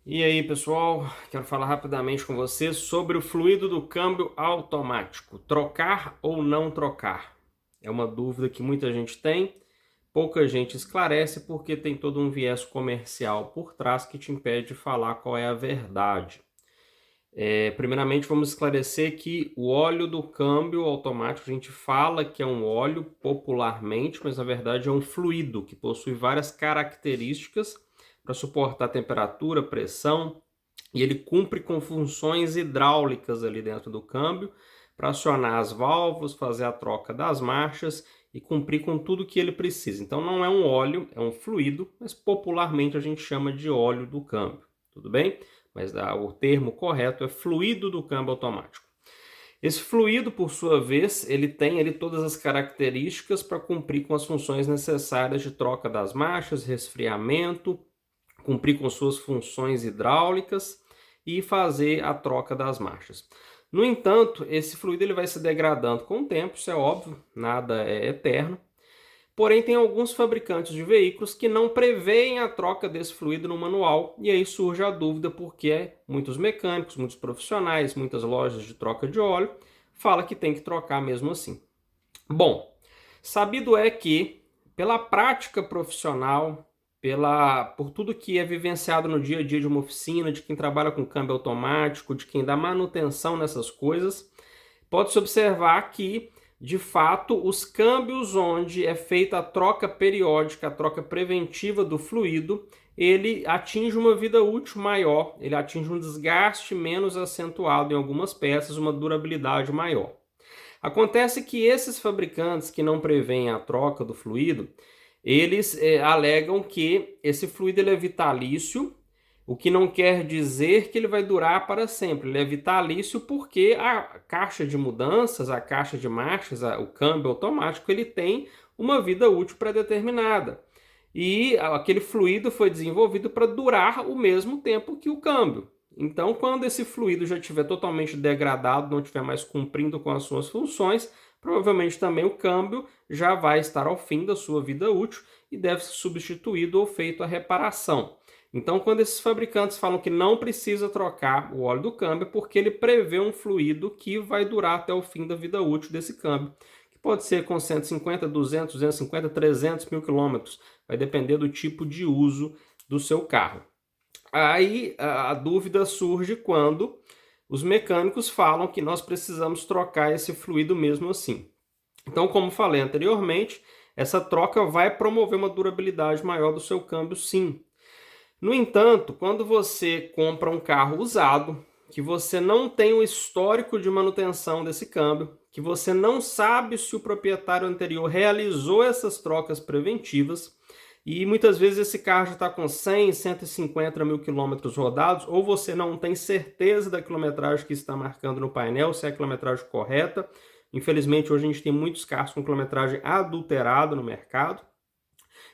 E aí, pessoal, quero falar rapidamente com você sobre o fluido do câmbio automático. Trocar ou não trocar? É uma dúvida que muita gente tem, pouca gente esclarece porque tem todo um viés comercial por trás que te impede de falar qual é a verdade. Primeiramente, vamos esclarecer que o óleo do câmbio automático, a gente fala que é um óleo popularmente, mas na verdade é um fluido que possui várias características para suportar temperatura, pressão, e ele cumpre com funções hidráulicas ali dentro do câmbio para acionar as válvulas, fazer a troca das marchas e cumprir com tudo que ele precisa. Então não é um óleo, é um fluido, mas popularmente a gente chama de óleo do câmbio, tudo bem? Mas o termo correto é fluido do câmbio automático. Esse fluido, por sua vez, ele tem ali todas as características para cumprir com as funções necessárias de troca das marchas, resfriamento, cumprir com suas funções hidráulicas e fazer a troca das marchas. No entanto, esse fluido ele vai se degradando com o tempo, isso é óbvio, nada é eterno. Porém, tem alguns fabricantes de veículos que não preveem a troca desse fluido no manual, e aí surge a dúvida porque muitos mecânicos, muitos profissionais, muitas lojas de troca de óleo falam que tem que trocar mesmo assim. Bom, sabido é que, pela prática profissional, por tudo que é vivenciado no dia a dia de uma oficina, de quem trabalha com câmbio automático, de quem dá manutenção nessas coisas, pode-se observar que, de fato, os câmbios onde é feita a troca periódica, a troca preventiva do fluido, ele atinge uma vida útil maior, ele atinge um desgaste menos acentuado em algumas peças, uma durabilidade maior. Acontece que esses fabricantes que não preveem a troca do fluido, eles alegam que esse fluido ele é vitalício, o que não quer dizer que ele vai durar para sempre. Ele é vitalício porque a caixa de mudanças, a caixa de marchas, o câmbio automático, ele tem uma vida útil pré-determinada. E aquele fluido foi desenvolvido para durar o mesmo tempo que o câmbio. Então, quando esse fluido já estiver totalmente degradado, não estiver mais cumprindo com as suas funções, provavelmente também o câmbio já vai estar ao fim da sua vida útil e deve ser substituído ou feito a reparação. Então, quando esses fabricantes falam que não precisa trocar o óleo do câmbio, é porque ele prevê um fluido que vai durar até o fim da vida útil desse câmbio, que pode ser com 150, 200, 250, 300 mil quilômetros, vai depender do tipo de uso do seu carro. Aí a dúvida surge quando os mecânicos falam que nós precisamos trocar esse fluido mesmo assim. Então, como falei anteriormente, essa troca vai promover uma durabilidade maior do seu câmbio, sim. No entanto, quando você compra um carro usado, que você não tem o histórico de manutenção desse câmbio, que você não sabe se o proprietário anterior realizou essas trocas preventivas, e muitas vezes esse carro já está com 100, 150 mil quilômetros rodados, ou você não tem certeza da quilometragem que está marcando no painel, se é a quilometragem correta. Infelizmente, hoje a gente tem muitos carros com quilometragem adulterada no mercado.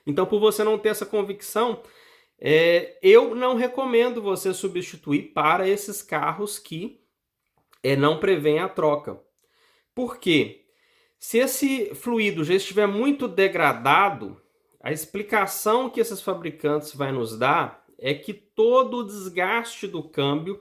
Então, por você não ter essa convicção, eu não recomendo você substituir para esses carros que não prevêem a troca. Por quê? Se esse fluido já estiver muito degradado, a explicação que esses fabricantes vão nos dar é que todo o desgaste do câmbio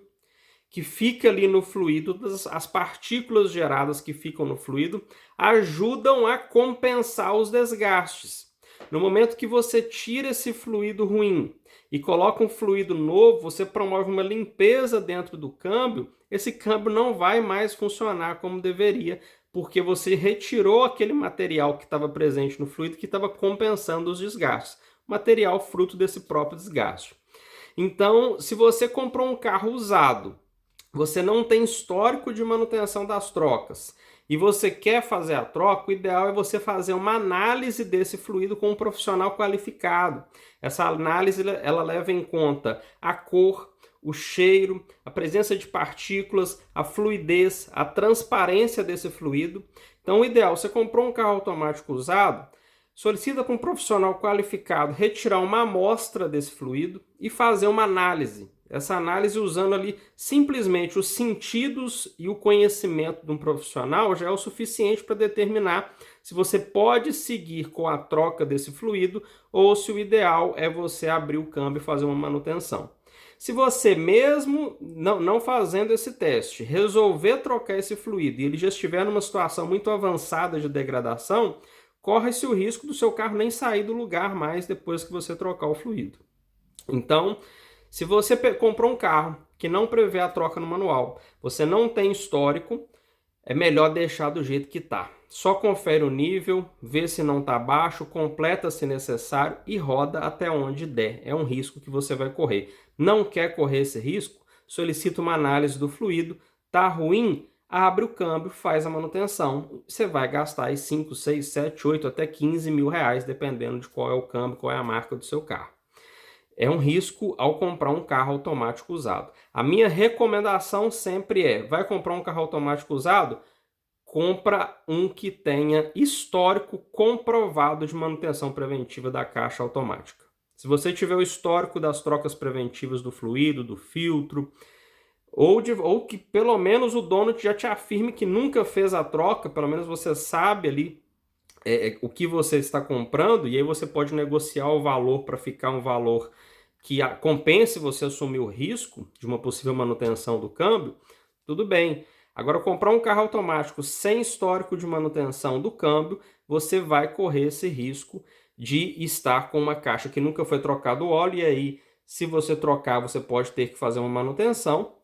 que fica ali no fluido, as partículas geradas que ficam no fluido, ajudam a compensar os desgastes. No momento que você tira esse fluido ruim e coloca um fluido novo, você promove uma limpeza dentro do câmbio, esse câmbio não vai mais funcionar como deveria, porque você retirou aquele material que estava presente no fluido que estava compensando os desgastes. Material fruto desse próprio desgaste. Então, se você comprou um carro usado, você não tem histórico de manutenção das trocas e você quer fazer a troca, o ideal é você fazer uma análise desse fluido com um profissional qualificado. Essa análise ela leva em conta a cor, o cheiro, a presença de partículas, a fluidez, a transparência desse fluido. Então, o ideal, você comprou um carro automático usado, solicita para um profissional qualificado retirar uma amostra desse fluido e fazer uma análise. Essa análise usando ali simplesmente os sentidos e o conhecimento de um profissional já é o suficiente para determinar se você pode seguir com a troca desse fluido ou se o ideal é você abrir o câmbio e fazer uma manutenção. Se você mesmo não fazendo esse teste, resolver trocar esse fluido e ele já estiver numa situação muito avançada de degradação, corre-se o risco do seu carro nem sair do lugar mais depois que você trocar o fluido. Então, se você comprou um carro que não prevê a troca no manual, você não tem histórico, é melhor deixar do jeito que está. Só confere o nível, vê se não está baixo, completa se necessário e roda até onde der. É um risco que você vai correr. Não quer correr esse risco? Solicita uma análise do fluido. Tá ruim? Abre o câmbio, faz a manutenção. Você vai gastar aí 5, 6, 7, 8, até 15 mil reais, dependendo de qual é o câmbio, qual é a marca do seu carro. É um risco ao comprar um carro automático usado. A minha recomendação sempre é, vai comprar um carro automático usado? Compra um que tenha histórico comprovado de manutenção preventiva da caixa automática. Se você tiver o histórico das trocas preventivas do fluido, do filtro, ou que pelo menos o dono já te afirme que nunca fez a troca, pelo menos você sabe ali o que você está comprando, e aí você pode negociar o valor para ficar um valor que compense você assumir o risco de uma possível manutenção do câmbio, tudo bem. Agora, comprar um carro automático sem histórico de manutenção do câmbio, você vai correr esse risco de estar com uma caixa que nunca foi trocado o óleo, e aí, se você trocar, você pode ter que fazer uma manutenção,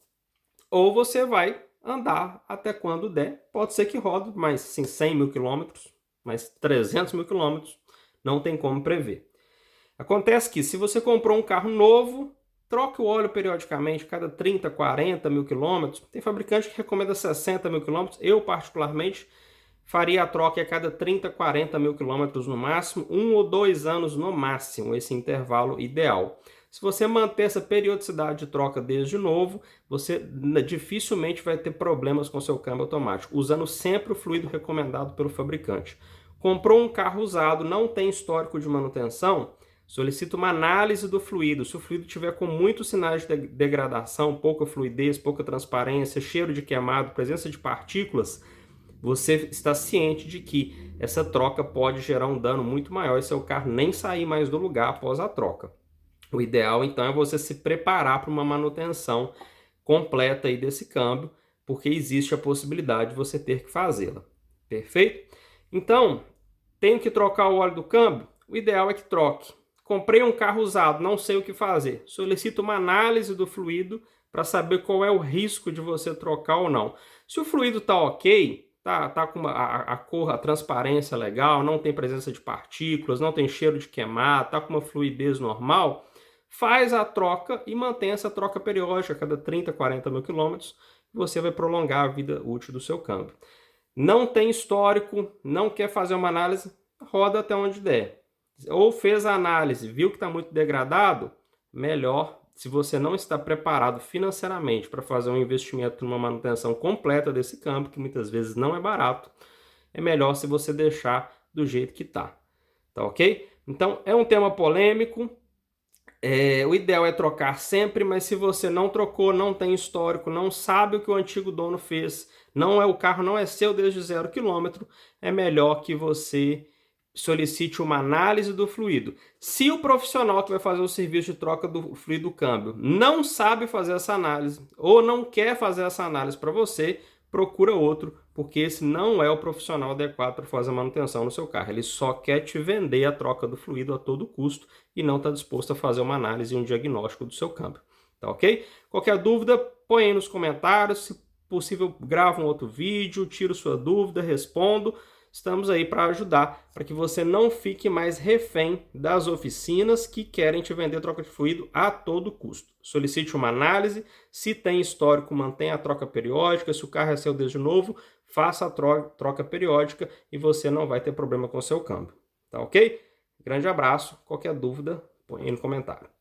ou você vai andar até quando der. Pode ser que rode mais 100 mil quilômetros, mais 300 mil quilômetros, não tem como prever. Acontece que se você comprou um carro novo, troque o óleo periodicamente, cada 30, 40 mil quilômetros. Tem fabricante que recomenda 60 mil quilômetros. Eu, particularmente, faria a troca a cada 30, 40 mil quilômetros no máximo, 1 ou 2 anos no máximo, esse intervalo ideal. Se você manter essa periodicidade de troca desde novo, você dificilmente vai ter problemas com seu câmbio automático, usando sempre o fluido recomendado pelo fabricante. Comprou um carro usado, não tem histórico de manutenção, solicita uma análise do fluido. Se o fluido tiver com muitos sinais de degradação, pouca fluidez, pouca transparência, cheiro de queimado, presença de partículas, você está ciente de que essa troca pode gerar um dano muito maior e seu carro nem sair mais do lugar após a troca. O ideal, então, é você se preparar para uma manutenção completa aí desse câmbio, porque existe a possibilidade de você ter que fazê-la. Perfeito? Então, tenho que trocar o óleo do câmbio? O ideal é que troque. Comprei um carro usado, não sei o que fazer. Solicito uma análise do fluido para saber qual é o risco de você trocar ou não. Se o fluido está ok, tá com a cor, a transparência legal, não tem presença de partículas, não tem cheiro de queimar, tá com uma fluidez normal, faz a troca e mantém essa troca periódica a cada 30, 40 mil quilômetros, você vai prolongar a vida útil do seu câmbio. Não tem histórico, não quer fazer uma análise, roda até onde der. Ou fez a análise, viu que está muito degradado, melhor, se você não está preparado financeiramente para fazer um investimento numa manutenção completa desse câmbio, que muitas vezes não é barato, é melhor se você deixar do jeito que está. Tá ok? Então, é um tema polêmico. O ideal é trocar sempre, mas se você não trocou, não tem histórico, não sabe o que o antigo dono fez, o carro não é seu desde 0 km, é melhor que você solicite uma análise do fluido. Se o profissional que vai fazer o serviço de troca do fluido do câmbio não sabe fazer essa análise ou não quer fazer essa análise para você, procura outro, porque esse não é o profissional adequado para fazer a manutenção no seu carro. Ele só quer te vender a troca do fluido a todo custo e não está disposto a fazer uma análise e um diagnóstico do seu câmbio. Tá ok? Qualquer dúvida, põe aí nos comentários. Se possível, grava um outro vídeo, tiro sua dúvida, respondo. Estamos aí para ajudar, para que você não fique mais refém das oficinas que querem te vender troca de fluido a todo custo. Solicite uma análise, se tem histórico, mantenha a troca periódica, se o carro é seu desde novo, faça a troca periódica e você não vai ter problema com o seu câmbio. Tá ok? Grande abraço, qualquer dúvida, põe aí no comentário.